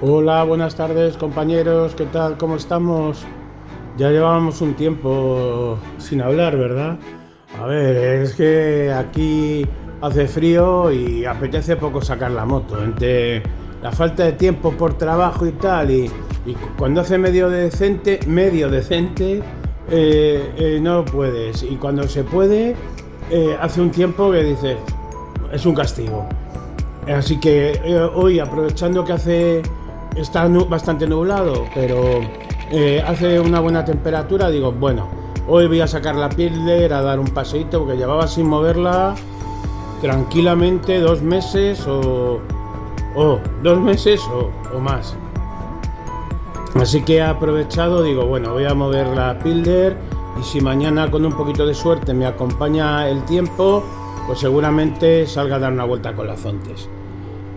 Hola, buenas tardes compañeros, ¿qué tal? ¿Cómo estamos? Ya llevábamos un tiempo sin hablar, ¿verdad? A ver, es que aquí hace frío y apetece poco sacar la moto. Entre la falta de tiempo por trabajo y tal, y cuando hace medio decente, no puedes. Y cuando se puede, hace un tiempo que dices, es un castigo. Así que hoy, aprovechando que bastante nublado, pero hace una buena temperatura, digo, bueno, hoy voy a sacar la Pilder a dar un paseíto porque llevaba sin moverla tranquilamente 2 meses o 2 meses o más. Así que he aprovechado, digo, bueno, voy a mover la Pilder y si mañana con un poquito de suerte me acompaña el tiempo, pues seguramente salga a dar una vuelta con las Zontes.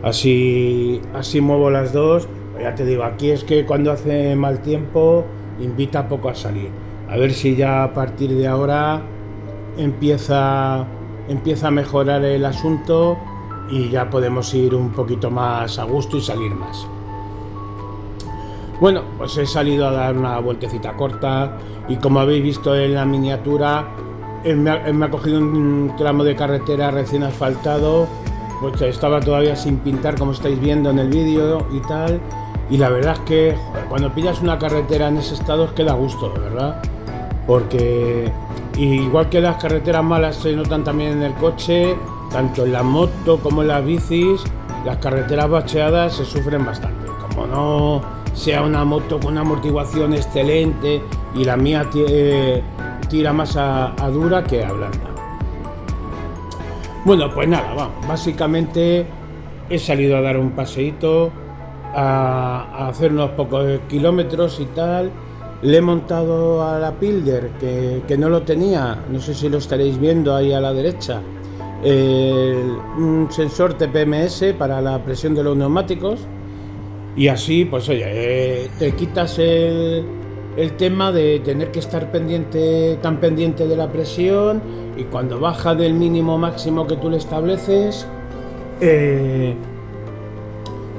Así muevo las dos. Ya te digo, aquí es que cuando hace mal tiempo invita poco a salir. A ver si ya a partir de ahora empieza a mejorar el asunto y ya podemos ir un poquito más a gusto y salir más. Bueno, pues he salido a dar una vueltecita corta y como habéis visto en la miniatura, me ha cogido un tramo de carretera recién asfaltado, pues estaba todavía sin pintar como estáis viendo en el vídeo y tal, y la verdad es que cuando pillas una carretera en ese estado es que da gusto, ¿verdad? Porque igual que las carreteras malas se notan también en el coche, tanto en la moto como en las bicis, las carreteras bacheadas se sufren bastante. Como no sea una moto con una amortiguación excelente y la mía tira más a dura que a blanda. Bueno, pues nada, vamos, básicamente he salido a dar un paseíto, a hacer unos pocos kilómetros y tal. Le he montado a la Pilder, que no lo tenía, no sé si lo estaréis viendo ahí a la derecha, un sensor TPMS para la presión de los neumáticos. Y así, pues oye, te quitas el tema de tener que estar tan pendiente de la presión, y cuando baja del mínimo máximo que tú le estableces,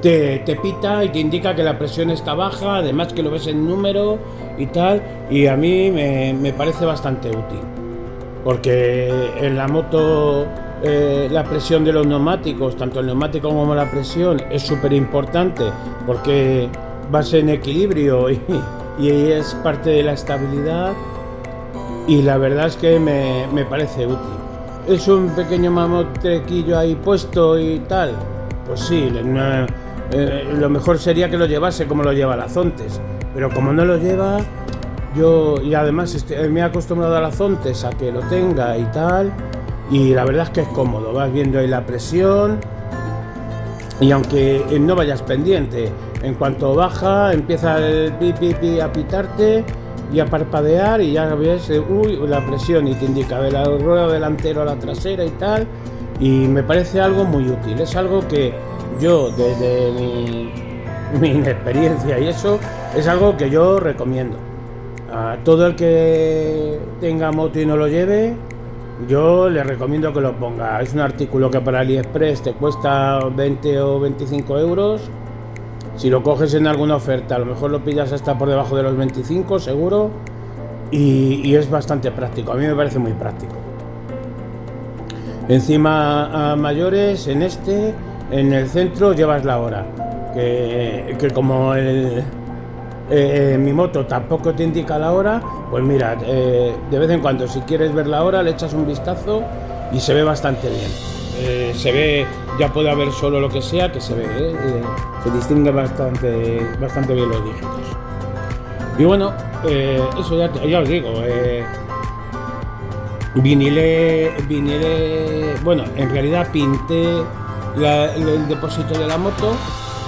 te pita y te indica que la presión está baja, además que lo ves en número y tal, y a mí me parece bastante útil, porque en la moto la presión de los neumáticos, tanto el neumático como la presión, es súper importante porque vas en equilibrio y es parte de la estabilidad, y la verdad es que me parece útil. ¿Es un pequeño mamotrequillo ahí puesto y tal? Pues sí, lo mejor sería que lo llevase como lo lleva la Zontes, pero como no lo lleva, y además me he acostumbrado a la Zontes a que lo tenga y tal, y la verdad es que es cómodo, vas viendo ahí la presión, y aunque no vayas pendiente, en cuanto baja empieza el pi a pitarte y a parpadear, y ya ves la presión, y te indica de la rueda delantera a la trasera y tal, y me parece algo muy útil. Es algo que yo, desde mi inexperiencia y eso, es algo que yo recomiendo a todo el que tenga moto y no lo lleve. Yo le recomiendo que lo ponga. Es un artículo que para AliExpress te cuesta 20 o 25 euros. Si lo coges en alguna oferta, a lo mejor lo pillas hasta por debajo de los 25 seguro, y es bastante práctico. A mí me parece muy práctico. Encima, a mayores, en el centro llevas la hora, que como mi moto tampoco te indica la hora, pues mira, de vez en cuando, si quieres ver la hora, le echas un vistazo y se ve bastante bien. Se ve, ya puede haber solo lo que sea, que se ve, se distingue bastante bien los dígitos. Y bueno, eso ya os digo, vinilé, bueno, en realidad pinté el depósito de la moto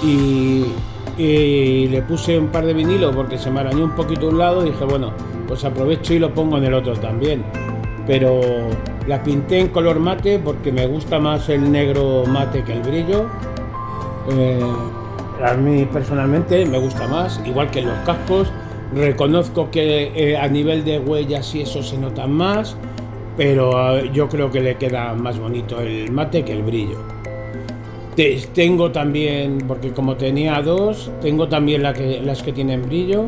y le puse un par de vinilos porque se me arañó un poquito un lado, y dije, bueno, pues aprovecho y lo pongo en el otro también. Pero la pinté en color mate porque me gusta más el negro mate que el brillo. A mí personalmente me gusta más, igual que en los cascos. Reconozco que a nivel de huellas y eso se notan más, pero yo creo que le queda más bonito el mate que el brillo. Tengo también, porque como tenía dos, tengo también las que tienen brillo.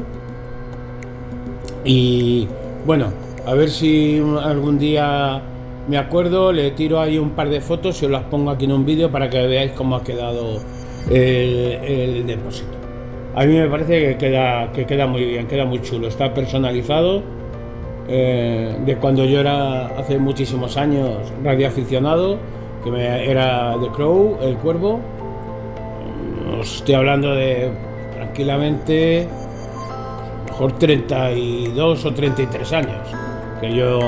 Y bueno, a ver si algún día me acuerdo, le tiro ahí un par de fotos y os las pongo aquí en un vídeo para que veáis cómo ha quedado el depósito. A mí me parece que queda muy bien, queda muy chulo, está personalizado. De cuando yo era hace muchísimos años radioaficionado, era The Crow, el cuervo. Os estoy hablando de tranquilamente mejor 32 o 33 años que yo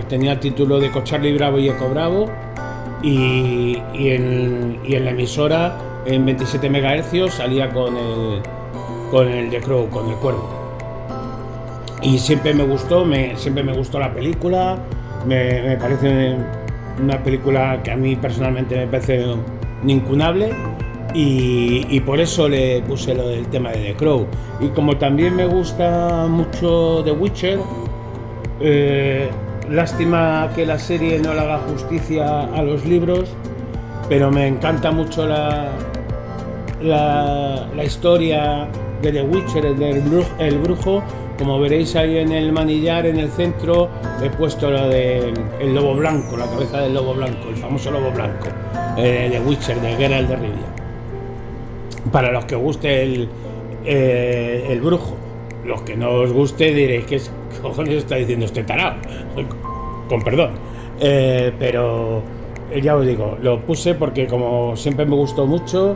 tenía el título de Charlie Bravo y Eco Bravo, y en la emisora en 27 MHz salía con el The Crow, con el cuervo. Y siempre me gustó la película. Me parece una película que a mí personalmente me parece incunable, y por eso le puse lo del tema de The Crow. Y como también me gusta mucho The Witcher, lástima que la serie no le haga justicia a los libros, pero me encanta mucho la historia de The Witcher, el brujo. Como veréis ahí en el manillar, en el centro, he puesto lo del lobo blanco, la cabeza del lobo blanco, el famoso lobo blanco de Witcher, de Geralt de Rivia. Para los que os guste el brujo, los que no os guste diréis, ¿qué cojones está diciendo este tarado? Con perdón. Pero ya os digo, lo puse porque como siempre me gustó mucho,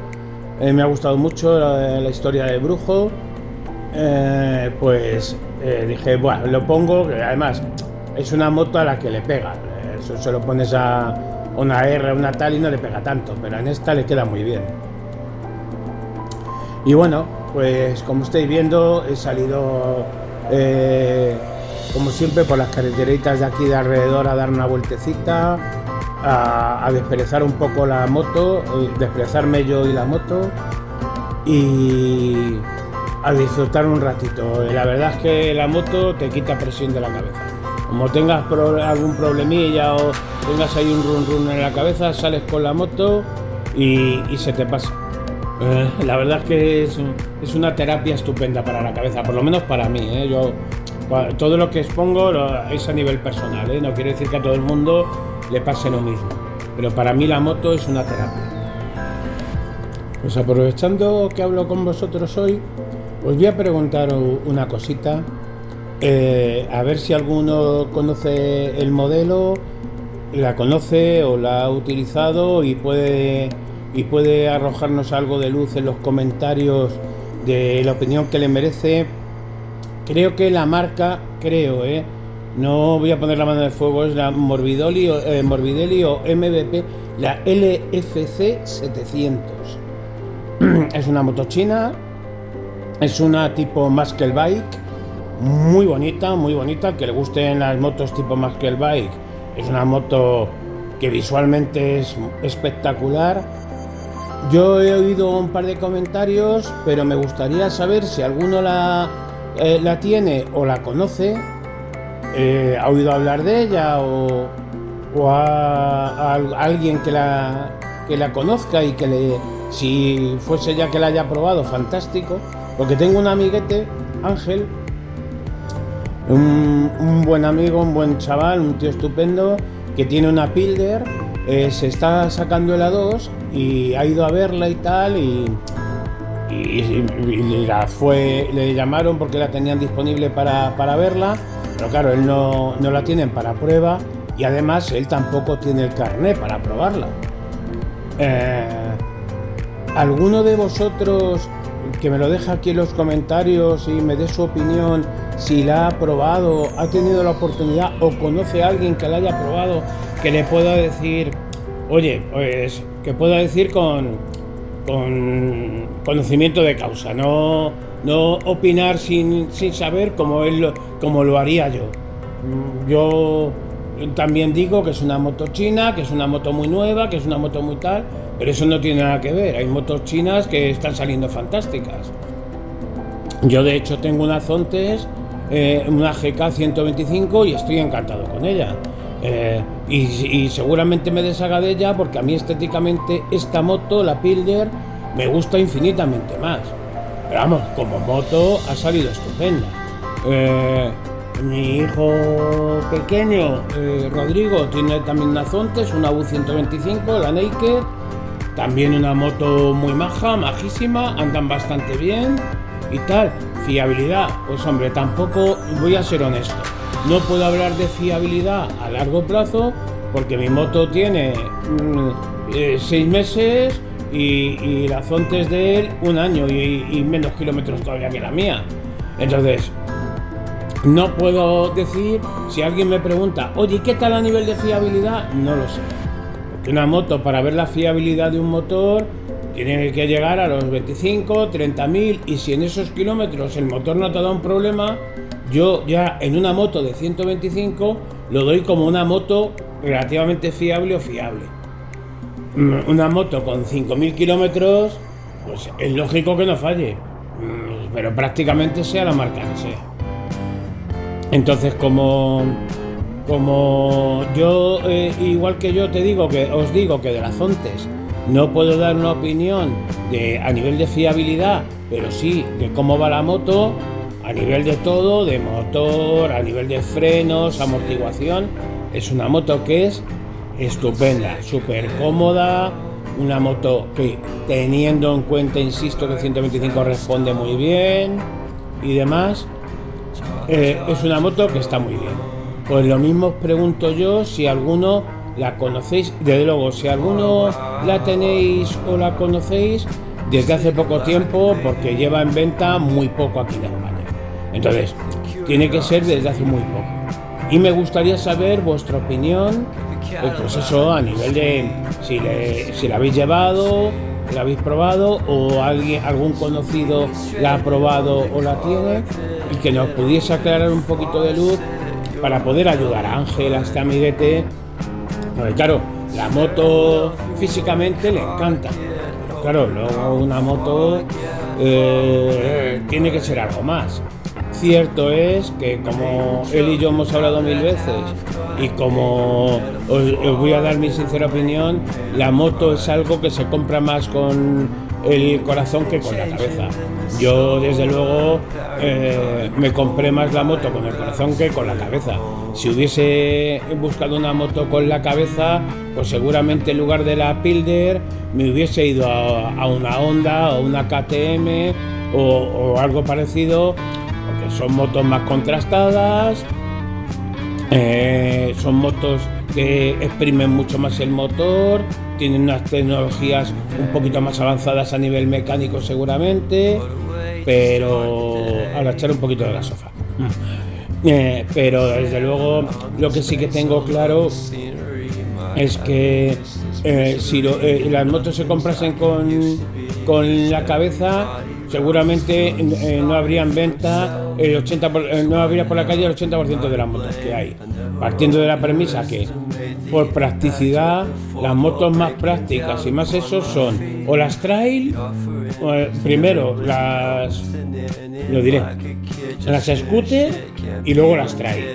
me ha gustado mucho la historia del brujo. Dije, bueno, lo pongo, que además es una moto a la que le pega. Eso se lo pones a una R, una tal, y no le pega tanto, pero en esta le queda muy bien. Y bueno, pues como estáis viendo, he salido como siempre por las carreteritas de aquí de alrededor a dar una vueltecita, a desperezar un poco la moto, desperezarme yo y la moto, y a disfrutar un ratito. La verdad es que la moto te quita presión de la cabeza. Como tengas algún problemilla o tengas ahí un run run en la cabeza, sales con la moto y se te pasa. La verdad es que es una terapia estupenda para la cabeza, por lo menos para mí. Yo todo lo que expongo es a nivel personal, no quiere decir que a todo el mundo le pase lo mismo, pero para mí la moto es una terapia. Pues aprovechando que hablo con vosotros hoy, os voy a preguntar una cosita, a ver si alguno conoce el modelo, la conoce o la ha utilizado y puede arrojarnos algo de luz en los comentarios de la opinión que le merece. Creo que la marca, no voy a poner la mano en el fuego, es la Morbidelli o MVP, la LFC 700. Es una moto china. Es una tipo Muscle Bike, muy bonita, al que le gusten las motos tipo Muscle Bike. Es una moto que visualmente es espectacular. Yo he oído un par de comentarios, pero me gustaría saber si alguno la tiene o la conoce, ha oído hablar de ella o a alguien que la conozca y si fuese ya que la haya probado, fantástico. Porque tengo un amiguete, Ángel, un buen amigo, un buen chaval, un tío estupendo, que tiene una Pilder, se está sacando la 2 y ha ido a verla y tal, y le llamaron porque la tenían disponible para verla, pero claro, él no la tienen para prueba, y además él tampoco tiene el carné para probarla. ¿Alguno de vosotros que me lo deja aquí en los comentarios y me dé su opinión, si la ha probado, ha tenido la oportunidad o conoce a alguien que la haya probado, que le pueda decir, oye, pues que pueda decir con conocimiento de causa, no opinar sin saber como lo haría yo. Yo también digo que es una moto china, que es una moto muy nueva, que es una moto muy tal, pero eso no tiene nada que ver. Hay motos chinas que están saliendo fantásticas. Yo de hecho tengo una Zontes, una GK 125, y estoy encantado con ella. Y seguramente me deshaga de ella porque a mí estéticamente esta moto, la Pilder, me gusta infinitamente más. Pero vamos, como moto ha salido estupenda. Mi hijo pequeño, Rodrigo, tiene también una Zontes, una U125, la Naked. También una moto muy maja, majísima, andan bastante bien y tal. Fiabilidad, pues hombre, tampoco voy a ser honesto. No puedo hablar de fiabilidad a largo plazo porque mi moto tiene 6 meses y la Zontes de él 1 año y menos kilómetros todavía que la mía. Entonces, no puedo decir, si alguien me pregunta, oye, ¿qué tal a nivel de fiabilidad? No lo sé. Porque una moto, para ver la fiabilidad de un motor, tiene que llegar a los 25, 30.000 y si en esos kilómetros el motor no te da un problema, yo ya en una moto de 125 lo doy como una moto relativamente fiable o fiable. Una moto con 5.000 kilómetros, pues es lógico que no falle, pero prácticamente sea la marca que sea. Entonces, como yo, igual que yo os digo que de las Zontes no puedo dar una opinión a nivel de fiabilidad, pero sí de cómo va la moto, a nivel de todo, de motor, a nivel de frenos, amortiguación, es una moto que es estupenda, súper cómoda, una moto que, teniendo en cuenta, insisto, que 125 responde muy bien y demás, es una moto que está muy bien. Pues lo mismo os pregunto yo si alguno la conocéis, desde luego, si alguno la tenéis o la conocéis desde hace poco tiempo, porque lleva en venta muy poco aquí en España. Entonces, tiene que ser desde hace muy poco. Y me gustaría saber vuestra opinión, pues eso, a nivel de si la habéis llevado, la habéis probado o algún conocido la ha probado o la tiene, y que nos pudiese aclarar un poquito de luz para poder ayudar a Ángel, a este amiguete. Porque claro, la moto físicamente le encanta, pero claro, luego una moto tiene que ser algo más. Cierto es que, como él y yo hemos hablado 1000 veces, y como os voy a dar mi sincera opinión, la moto es algo que se compra más con el corazón que con la cabeza. Yo, desde luego, me compré más la moto con el corazón que con la cabeza. Si hubiese buscado una moto con la cabeza, pues seguramente en lugar de la Pilder me hubiese ido a una Honda o una KTM o algo parecido, porque son motos más contrastadas, son motos que exprimen mucho más el motor, tienen unas tecnologías un poquito más avanzadas a nivel mecánico seguramente, pero ahora echar un poquito de la sofá. Pero desde luego lo que sí que tengo claro es que si las motos se comprasen con la cabeza, seguramente no habría en venta no habría por la calle el 80% de las motos que hay, partiendo de la premisa que por practicidad las motos más prácticas y más eso son o las trail, primero las scooter y luego las trail,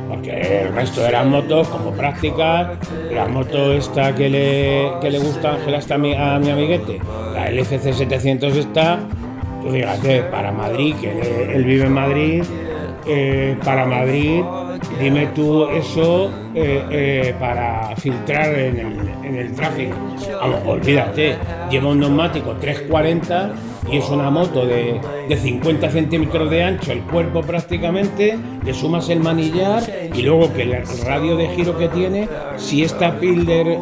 porque el resto de las motos como prácticas, la moto esta que le gusta a Ángela, a mi amiguete, la LCC 700 esta, tú fíjate, para Madrid, que él vive en Madrid, para Madrid, dime tú eso para filtrar en el tráfico. Vamos, olvídate, lleva un neumático 340 y es una moto de 50 centímetros de ancho el cuerpo prácticamente, le sumas el manillar y luego que el radio de giro que tiene, si esta Pilder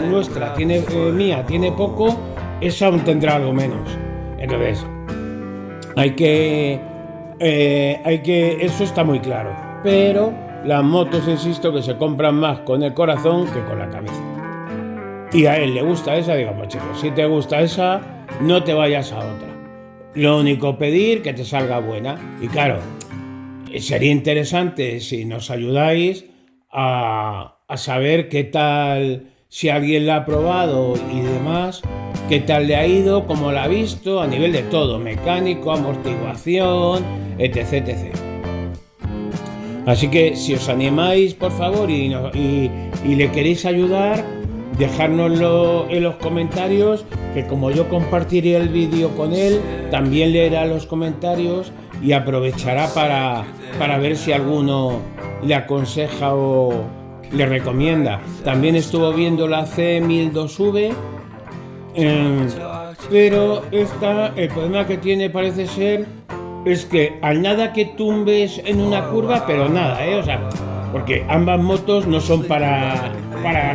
nuestra mía tiene poco, esa aún tendrá algo menos. Entonces, eso está muy claro, pero las motos, insisto, que se compran más con el corazón que con la cabeza. Y a él le gusta esa, digo, pues chicos, si te gusta esa, no te vayas a otra. Lo único, pedir que te salga buena. Y claro, sería interesante si nos ayudáis a saber qué tal, si alguien la ha probado y demás, qué tal le ha ido, cómo la ha visto, a nivel de todo, mecánico, amortiguación, etc, etc. Así que si os animáis, por favor, y le queréis ayudar, dejárnoslo en los comentarios, que como yo compartiré el vídeo con él, también leerá los comentarios y aprovechará para ver si alguno le aconseja o le recomienda. También estuvo viendo la C1002V, pero el problema que tiene parece ser es que al nada que tumbes en una curva, pero nada, o sea, porque ambas motos no son para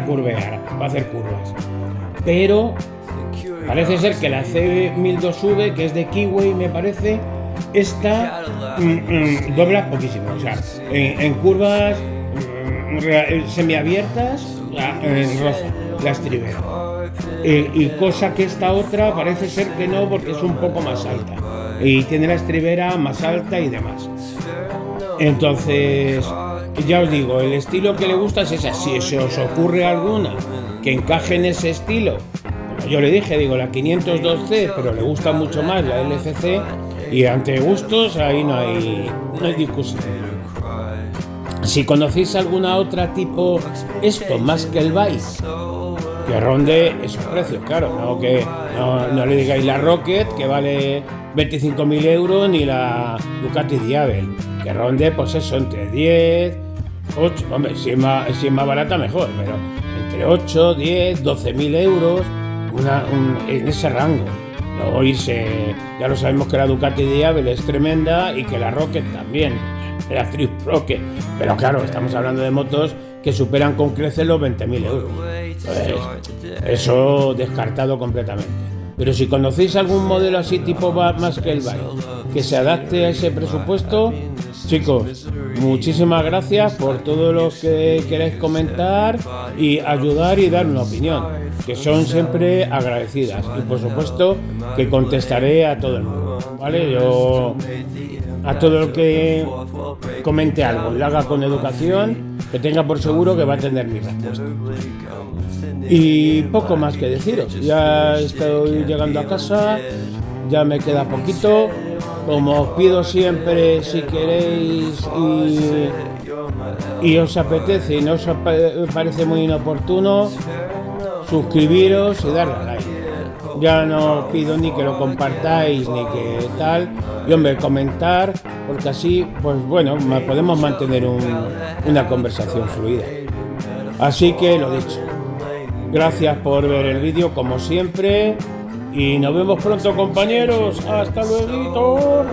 curvear, para hacer curvas. Pero parece ser que la C1002V, que es de Kiwi, me parece, esta dobla poquísimo. O sea, en curvas semiabiertas, roza la estribera. Y cosa que esta otra parece ser que no, porque es un poco más alta. Y tiene la estribera más alta y demás. Entonces, ya os digo, el estilo que le gusta es esa. Si se os ocurre alguna que encaje en ese estilo, como yo le dije, digo, la 502C, pero le gusta mucho más la LCC, y ante gustos ahí no hay discusión. Si conocéis alguna otra tipo esto más que el bike, que ronde esos precios, claro, no le digáis la Rocket, que vale 25.000 euros, ni la Ducati Diabel, que ronde pues eso, entre 10, 8, hombre, si es más barata mejor, pero entre 8, 10, 12.000 euros, en ese rango. No irse, ya lo sabemos que la Ducati Diabel es tremenda y que la Rocket también, la Trip Rocket, pero claro, estamos hablando de motos que superan con creces los 20.000 euros. Pues, eso descartado completamente. Pero si conocéis algún modelo así tipo más que el bike, que se adapte a ese presupuesto, chicos, muchísimas gracias por todo lo que queráis comentar y ayudar y dar una opinión, que son siempre agradecidas, y por supuesto que contestaré a todo el mundo, ¿vale? Yo a todo el que comente algo y lo haga con educación, que tenga por seguro que va a tener mi respuesta. Y poco más que deciros, ya estoy llegando a casa, ya me queda poquito. Como os pido siempre, si queréis y os apetece y no os parece muy inoportuno, suscribiros y darle a like. Ya no os pido ni que lo compartáis ni que tal, y hombre, comentar, porque así, pues bueno, podemos mantener una conversación fluida. Así que lo dicho, gracias por ver el vídeo como siempre y nos vemos pronto, compañeros. Hasta luego.